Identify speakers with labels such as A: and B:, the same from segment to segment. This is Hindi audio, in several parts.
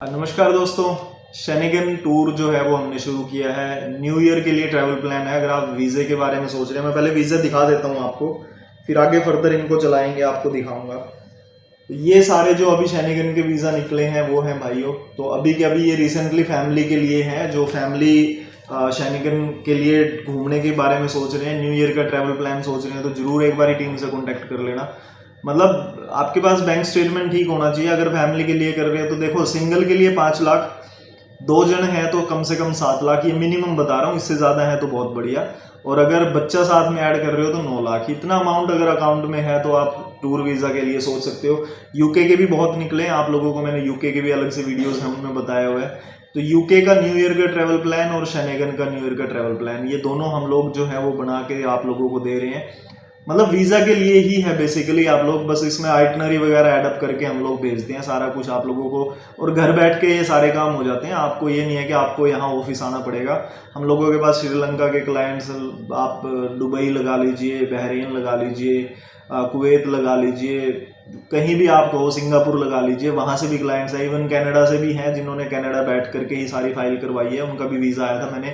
A: नमस्कार दोस्तों। शेनेगन टूर जो है वो हमने शुरू किया है। न्यू ईयर के लिए ट्रैवल प्लान है। अगर आप वीज़े के बारे में सोच रहे हैं, मैं पहले वीज़ा दिखा देता हूँ आपको, फिर आगे फर्दर इनको चलाएंगे, आपको दिखाऊंगा। तो ये सारे जो अभी शेनेगन के वीज़ा निकले हैं वो हैं भाइयों। तो अभी के अभी ये रिसेंटली फैमिली के लिए हैं, जो फैमिली शेनेगन के लिए घूमने के बारे में सोच रहे हैं, न्यू ईयर का ट्रैवल प्लान सोच रहे हैं, तो ज़रूर एक बार टीम से कॉन्टैक्ट कर लेना। मतलब आपके पास बैंक स्टेटमेंट ठीक होना चाहिए। अगर फैमिली के लिए कर रहे हैं तो देखो, सिंगल के लिए 5 लाख, 2 जन है तो कम से कम 7 लाख, ये मिनिमम बता रहा हूँ। इससे ज़्यादा है तो बहुत बढ़िया। और अगर बच्चा साथ में ऐड कर रहे हो तो 9 लाख। इतना अमाउंट अगर अकाउंट में है तो आप टूर वीज़ा के लिए सोच सकते हो। यूके के भी बहुत निकले हैं, आप लोगों को मैंने यूके के भी अलग से वीडियोस हमने बताया हुआ है। तो यूके का न्यू ईयर का ट्रैवल प्लान और शेनेगन का न्यू ईयर का ट्रैवल प्लान, ये दोनों हम लोग जो है वो बना के आप लोगों को दे रहे हैं। मतलब वीज़ा के लिए ही है बेसिकली। आप लोग बस इसमें आइटनरी वगैरह ऐड अप करके हम लोग भेजते हैं सारा कुछ आप लोगों को, और घर बैठ के ये सारे काम हो जाते हैं। आपको ये नहीं है कि आपको यहाँ ऑफिस आना पड़ेगा। हम लोगों के पास श्रीलंका के क्लाइंट्स, आप दुबई लगा लीजिए, बहरीन लगा लीजिए, कुवैत लगा लीजिए, कहीं भी आप कहो, सिंगापुर लगा लीजिए, वहाँ से भी क्लाइंट्स हैं। इवन कनाडा से भी हैं, जिन्होंने कनाडा बैठ करके ही सारी फाइल करवाई है, उनका भी वीज़ा आया था, मैंने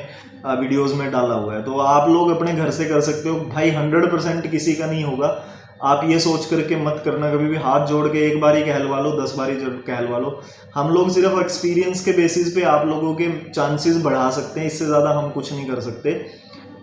A: वीडियोस में डाला हुआ है। तो आप लोग अपने घर से कर सकते हो भाई। 100% किसी का नहीं होगा। आप ये सोच करके मत करना कभी भी, हाथ जोड़ के एक बार ही कहलवा लो, 10 बार ही कहलवा लो। हम लोग सिर्फ एक्सपीरियंस के बेसिस पे आप लोगों के चांसेस बढ़ा सकते हैं, इससे ज़्यादा हम कुछ नहीं कर सकते।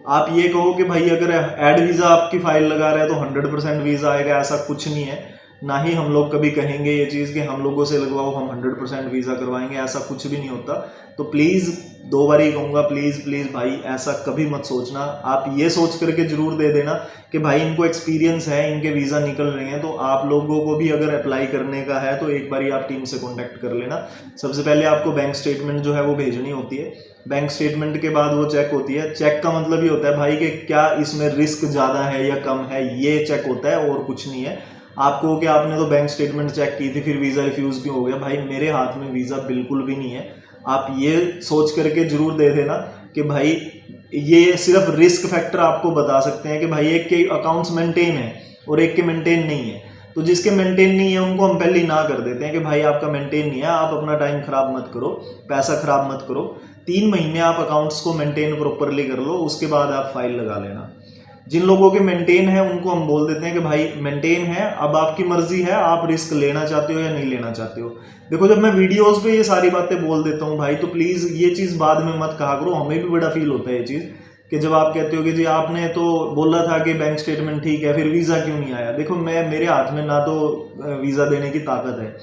A: आप ये कहो कि भाई अगर ऐड वीज़ा आपकी फाइल लगा रहे हैं तो 100% वीज़ा आएगा, ऐसा कुछ नहीं है। ना ही हम लोग कभी कहेंगे ये चीज़ कि हम लोगों से लगवाओ, हम 100% वीज़ा करवाएंगे, ऐसा कुछ भी नहीं होता। तो प्लीज़ 2 बार ही कहूँगा, प्लीज़ प्लीज़ भाई ऐसा कभी मत सोचना। आप ये सोच करके ज़रूर दे देना कि भाई इनको एक्सपीरियंस है, इनके वीज़ा निकल रहे हैं, तो आप लोगों को भी अगर अप्लाई करने का है तो एक बार ही आप टीम से कॉन्टैक्ट कर लेना। सबसे पहले आपको बैंक स्टेटमेंट जो है वो भेजनी होती है। बैंक स्टेटमेंट के बाद वो चेक होती है। चेक का मतलब ही होता है भाई कि क्या इसमें रिस्क ज़्यादा है या कम है, ये चेक होता है और कुछ नहीं है। आपको कि आपने तो बैंक स्टेटमेंट चेक की थी, फिर वीज़ा रिफ्यूज़ क्यों हो गया? भाई मेरे हाथ में वीज़ा बिल्कुल भी नहीं है। आप ये सोच करके ज़रूर दे देना कि भाई ये सिर्फ रिस्क फैक्टर आपको बता सकते हैं कि भाई एक के अकाउंट्स मेंटेन है और एक के मेंटेन नहीं है। तो जिसके मेंटेन नहीं है उनको हम पहले ही ना कर देते हैं कि भाई आपका मेंटेन नहीं है, आप अपना टाइम खराब मत करो, पैसा खराब मत करो। 3 महीने आप अकाउंट्स को मेंटेन प्रॉपरली कर लो, उसके बाद आप फाइल लगा लेना। जिन लोगों के मेंटेन है उनको हम बोल देते हैं कि भाई मेंटेन है, अब आपकी मर्जी है, आप रिस्क लेना चाहते हो या नहीं लेना चाहते हो। देखो, जब मैं वीडियोस पे ये सारी बातें बोल देता हूँ भाई, तो प्लीज़ ये चीज़ बाद में मत कहा करो। हमें भी बड़ा फील होता है ये चीज़ कि जब आप कहते हो कि जी आपने तो बोला था कि बैंक स्टेटमेंट ठीक है, फिर वीज़ा क्यों नहीं आया? देखो, मेरे हाथ में ना तो वीज़ा देने की ताकत है,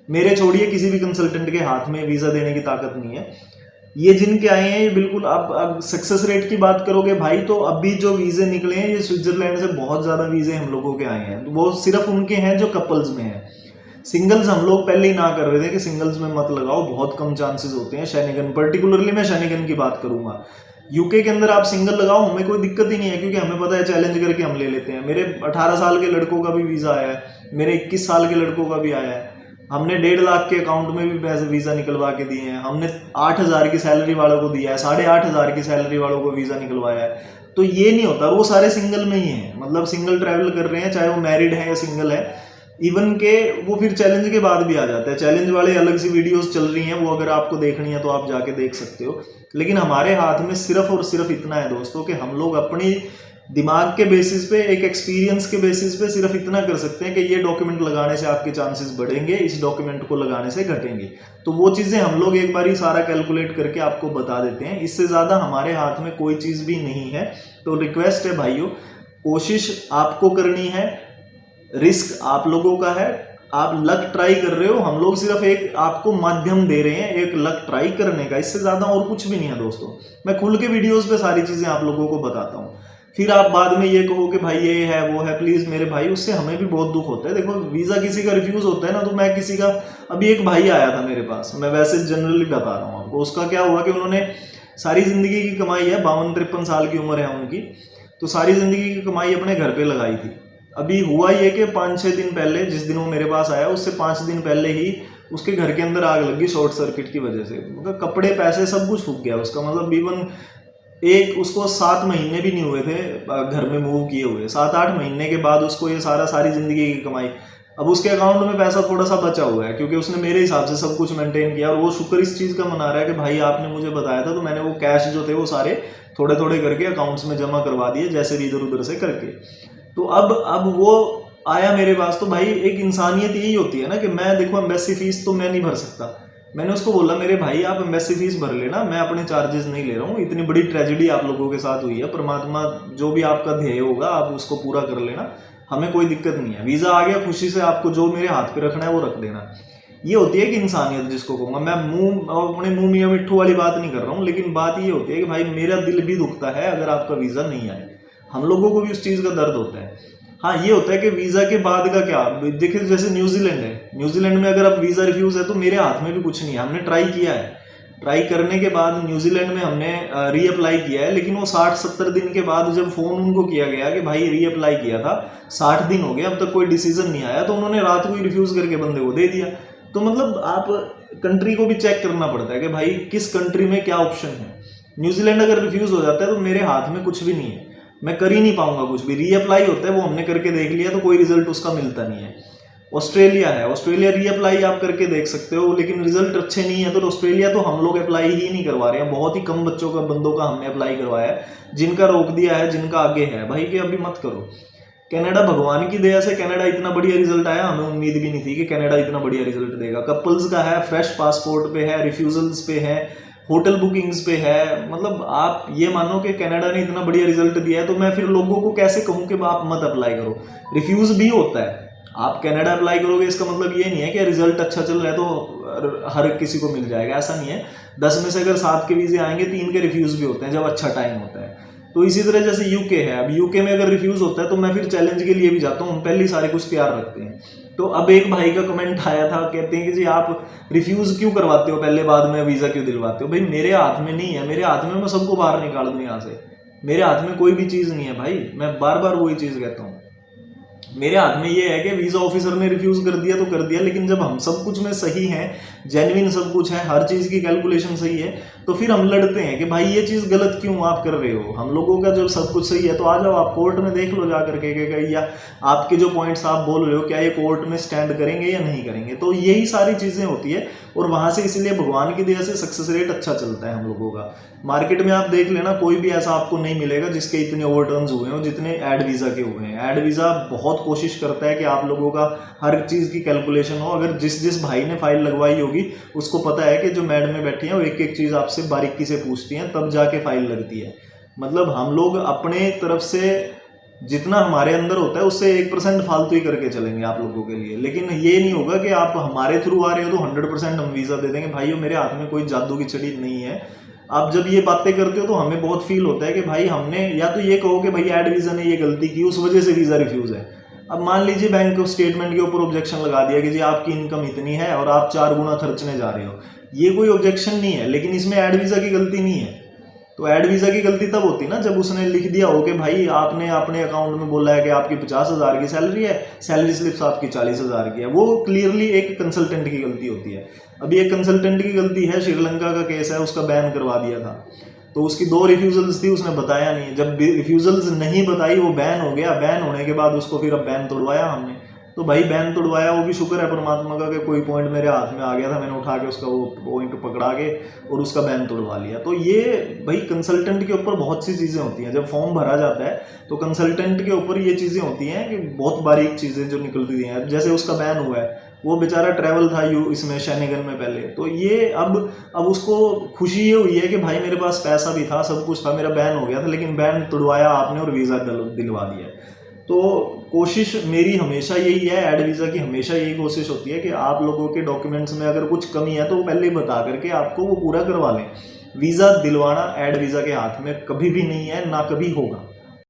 A: मेरे छोड़िए किसी भी कंसल्टेंट के हाथ में वीज़ा देने की ताकत नहीं है। ये जिनके आए हैं ये बिल्कुल, अब सक्सेस रेट की बात करोगे भाई, तो अभी जो वीज़े निकले हैं ये स्विट्जरलैंड से बहुत ज़्यादा वीज़े हम लोगों के आए हैं। वो सिर्फ उनके हैं जो कपल्स में हैं। सिंगल्स हम लोग पहले ही ना कर रहे थे कि सिंगल्स में मत लगाओ, बहुत कम चांसेस होते हैं। शेनेगन पर्टिकुलरली मैं शेनेगन की बात करूंगा। यूके के अंदर आप सिंगल लगाओ, हमें कोई दिक्कत ही नहीं है, क्योंकि हमें पता है चैलेंज करके हम ले लेते हैं। मेरे 18 साल के लड़कों का भी वीज़ा आया है, मेरे 21 साल के लड़कों का भी आया है। हमने 1.5 लाख के अकाउंट में भी पैसे वीज़ा निकलवा के दिए हैं। हमने 8,000 की सैलरी वालों को दिया है, 8,500 की सैलरी वालों को वीज़ा निकलवाया है। तो ये नहीं होता, वो सारे सिंगल में ही हैं, मतलब सिंगल ट्रैवल कर रहे हैं, चाहे वो मैरिड है या सिंगल है। इवन के वो फिर चैलेंज के बाद भी आ जाता है। चैलेंज वाले अलग सी वीडियोस चल रही हैं, वो अगर आपको देखनी है तो आप जाके देख सकते हो। लेकिन हमारे हाथ में सिर्फ और सिर्फ इतना है दोस्तों कि हम लोग अपनी दिमाग के बेसिस पे, एक एक्सपीरियंस के बेसिस पे सिर्फ इतना कर सकते हैं कि ये डॉक्यूमेंट लगाने से आपके चांसेस बढ़ेंगे, इस डॉक्यूमेंट को लगाने से घटेंगे। तो वो चीज़ें हम लोग एक बार ही सारा कैलकुलेट करके आपको बता देते हैं। इससे ज़्यादा हमारे हाथ में कोई चीज़ भी नहीं है। तो रिक्वेस्ट है भाइयों, कोशिश आपको करनी है, रिस्क आप लोगों का है। आप लक ट्राई कर रहे हो, हम लोग सिर्फ एक आपको माध्यम दे रहे हैं, एक लक ट्राई करने का, इससे ज़्यादा और कुछ भी नहीं है दोस्तों। मैं खुल के वीडियोस पे सारी चीज़ें आप लोगों को बताता हूँ। फिर आप बाद में ये कहो कि भाई ये है वो है, प्लीज़ मेरे भाई, उससे हमें भी बहुत दुख होता है। देखो, वीज़ा किसी का रिफ्यूज़ होता है ना, तो मैं किसी का, अभी एक भाई आया था मेरे पास, मैं वैसे जनरली बता रहा हूँ आपको। उसका क्या हुआ कि उन्होंने सारी ज़िंदगी की कमाई है, 52-53 साल की उम्र है उनकी, तो सारी ज़िंदगी की कमाई अपने घर पर लगाई थी। अभी हुआ ये कि 5-6 दिन पहले, जिस दिन वो मेरे पास आया उससे 5 दिन पहले ही उसके घर के अंदर आग लगी शॉर्ट सर्किट की वजह से। मतलब कपड़े, पैसे, सब कुछ फूक गया उसका। मतलब इवन एक उसको 7 महीने भी नहीं हुए थे घर में मूव किए हुए, 7-8 महीने के बाद उसको ये सारी जिंदगी की कमाई। अब उसके अकाउंट में पैसा थोड़ा सा बचा हुआ है क्योंकि उसने मेरे हिसाब से सब कुछ मेंटेन किया, और वो शुक्र इस चीज़ का मना रहा है कि भाई आपने मुझे बताया था, तो मैंने वो कैश जो थे वो सारे थोड़े थोड़े करके अकाउंट्स में जमा करवा दिए, जैसे भी इधर उधर से करके। तो अब वो आया मेरे पास, तो भाई एक इंसानियत यही होती है ना कि मैं देखो एम्बेसी फीस तो मैं नहीं भर सकता। मैंने उसको बोला मेरे भाई आप एम्बेसी फीस भर लेना, मैं अपने चार्जेस नहीं ले रहा हूँ, इतनी बड़ी ट्रेजेडी आप लोगों के साथ हुई है, परमात्मा जो भी आपका ध्येय होगा आप उसको पूरा कर लेना, हमें कोई दिक्कत नहीं है, वीज़ा आ गया खुशी से, आपको जो मेरे हाथ पे रखना है वो रख देना। ये होती है कि इंसानियत जिसको कहूँगा मैं, अपने मुंह मियाँ मिट्ठू वाली बात नहीं कर रहा हूँ, लेकिन बात ये होती है कि भाई मेरा दिल भी दुखता है अगर आपका वीज़ा नहीं आए, हम लोगों को भी उस चीज़ का दर्द होता है। हाँ ये होता है कि वीज़ा के बाद का क्या, देखिए जैसे न्यूजीलैंड है, न्यूजीलैंड में अगर आप वीज़ा रिफ्यूज़ है तो मेरे हाथ में भी कुछ नहीं है, हमने ट्राई किया है, ट्राई करने के बाद न्यूजीलैंड में हमने रीअप्लाई किया है, लेकिन वो 60-70 दिन के बाद जब फ़ोन उनको किया गया कि भाई रीअप्लाई किया था 60 दिन हो गए अब तक कोई डिसीजन नहीं आया, तो उन्होंने रात को ही रिफ्यूज़ करके बंदे को दे दिया। तो मतलब आप कंट्री को भी चेक करना पड़ता है कि भाई किस कंट्री में क्या ऑप्शन है। न्यूजीलैंड अगर रिफ्यूज़ हो जाता है तो मेरे हाथ में कुछ भी नहीं है, मैं कर ही नहीं पाऊंगा कुछ भी। रीअप्लाई होता है वो हमने करके देख लिया तो कोई रिजल्ट उसका मिलता नहीं है। ऑस्ट्रेलिया है, ऑस्ट्रेलिया रीअप्लाई आप करके देख सकते हो, लेकिन रिजल्ट अच्छे नहीं है, तो ऑस्ट्रेलिया तो हम लोग अप्लाई ही नहीं करवा रहे हैं, बहुत ही कम बंदों का हमने अप्लाई करवाया है, जिनका रोक दिया है, जिनका आगे है भाई कि अभी मत करो। कनाडा भगवान की दया से कनाडा इतना बढ़िया रिजल्ट आया, हमें उम्मीद भी नहीं थी कि कनाडा इतना बढ़िया रिजल्ट देगा। कपल्स का है, फ्रेश पासपोर्ट पे है, रिफ्यूजल्स पे है, होटल बुकिंग्स पे है, मतलब आप ये मानो कि कनाडा ने इतना बढ़िया रिजल्ट दिया है, तो मैं फिर लोगों को कैसे कहूँ कि आप मत अप्लाई करो। रिफ्यूज़ भी होता है, आप कनाडा अप्लाई करोगे इसका मतलब ये नहीं है कि रिजल्ट अच्छा चल रहा है तो हर किसी को मिल जाएगा, ऐसा नहीं है। 10 में से अगर 7 के वीज़े आएंगे 3 के रिफ्यूज़ भी होते हैं जब अच्छा टाइम होता है। तो इसी तरह जैसे यूके है, अब यूके में अगर रिफ्यूज़ होता है तो मैं फिर चैलेंज के लिए भी जाता हूँ, हम पहले ही सारे कुछ तैयार रखते हैं। तो अब एक भाई का कमेंट आया था, कहते हैं कि जी आप रिफ्यूज़ क्यों करवाते हो पहले, बाद में वीज़ा क्यों दिलवाते हो। भाई मेरे हाथ में नहीं है, मेरे हाथ में मैं सबको बाहर निकाल दूँ यहाँ से, मेरे हाथ में कोई भी चीज़ नहीं है भाई, मैं बार बार वही चीज़ कहता हूँ। मेरे हाथ में ये है कि वीज़ा ऑफिसर ने रिफ्यूज़ कर दिया तो कर दिया, लेकिन जब हम सब कुछ में सही हैं, जेन्युइन सब कुछ है, हर चीज़ की कैलकुलेशन सही है, तो फिर हम लड़ते हैं कि भाई ये चीज़ गलत क्यों आप कर रहे हो। हम लोगों का जब सब कुछ सही है तो आ जाओ आप कोर्ट में देख लो जा करके, या आपके जो पॉइंट्स आप बोल रहे हो क्या ये कोर्ट में स्टैंड करेंगे या नहीं करेंगे। तो यही सारी चीज़ें होती है, और वहाँ से इसलिए भगवान की दया से सक्सेस रेट अच्छा चलता है हम लोगों का। मार्केट में आप देख लेना, कोई भी ऐसा आपको नहीं मिलेगा जिसके इतने ओवरटर्न्स हुए हो जितने ऐड वीज़ा के हुए हैं। ऐड वीज़ा बहुत कोशिश करता है कि आप लोगों का हर चीज़ की कैलकुलेशन हो। अगर जिस भाई ने फाइल लगवाई होगी उसको पता है कि जो मैडमें बैठी हैं वो एक एक चीज़ आपसे बारीकी से पूछती हैं, तब जाके फाइल लगती है। मतलब हम लोग अपने तरफ से जितना हमारे अंदर होता है उससे 1% फालतू ही करके चलेंगे आप लोगों के लिए, लेकिन ये नहीं होगा कि आप हमारे थ्रू आ रहे हो तो 100% हम वीज़ा दे देंगे। भाई मेरे हाथ में कोई जादू की छड़ी नहीं है। आप जब ये बातें करते हो तो हमें बहुत फील होता है कि भाई हमने, या तो ये कहो कि भाई ऐड वीज़ा ने ये गलती की उस वजह से वीज़ा रिफ्यूज़ है। अब मान लीजिए बैंक स्टेटमेंट के ऊपर ऑब्जेक्शन लगा दिया कि जी आपकी इनकम इतनी है और आप 4 गुना खर्चने जा रहे हो, ये कोई ऑब्जेक्शन नहीं है, लेकिन इसमें ऐड वीज़ा की गलती नहीं है। तो ऐड वीज़ा की गलती तब होती ना जब उसने लिख दिया हो कि भाई आपने अपने अकाउंट में बोला है कि आपकी 50,000 की सैलरी है, सैलरी स्लिप्स आपकी 40,000 की है, वो क्लियरली एक कंसल्टेंट की गलती होती है। अभी एक कंसल्टेंट की गलती है, श्रीलंका का केस है, उसका बैन करवा दिया था, तो उसकी 2 रिफ्यूजल्स थी, उसने बताया नहीं, जब रिफ्यूजल्स नहीं बताई वो बैन हो गया। बैन होने के बाद उसको फिर अब बैन तोड़वाया हमने, तो भाई बैन तोड़वाया, वो भी शुक्र है परमात्मा का कि कोई पॉइंट मेरे हाथ में आ गया था, मैंने उठा के उसका वो पॉइंट पकड़ा के और उसका बैन तोड़वा लिया। तो ये भाई कंसल्टेंट के ऊपर बहुत सी चीज़ें होती हैं, जब फॉर्म भरा जाता है तो कंसल्टेंट के ऊपर ये चीज़ें होती हैं कि बहुत बारीक चीज़ें जो निकलती हैं। जैसे उसका बैन हुआ है, वो बेचारा ट्रैवल था इसमें शेनेगन में पहले, तो ये अब उसको खुशी ये हुई है कि भाई मेरे पास पैसा भी था, सब कुछ था, मेरा बैन हो गया था, लेकिन बैन तोड़वाया आपने और वीज़ा दिलवा दिया। तो कोशिश मेरी हमेशा यही है, ऐड वीज़ा की हमेशा यही कोशिश होती है कि आप लोगों के डॉक्यूमेंट्स में अगर कुछ कमी है तो वो पहले ही बता करके आपको वो पूरा करवा लें। वीज़ा दिलवाना ऐड वीज़ा के हाथ में कभी भी नहीं है, ना कभी होगा।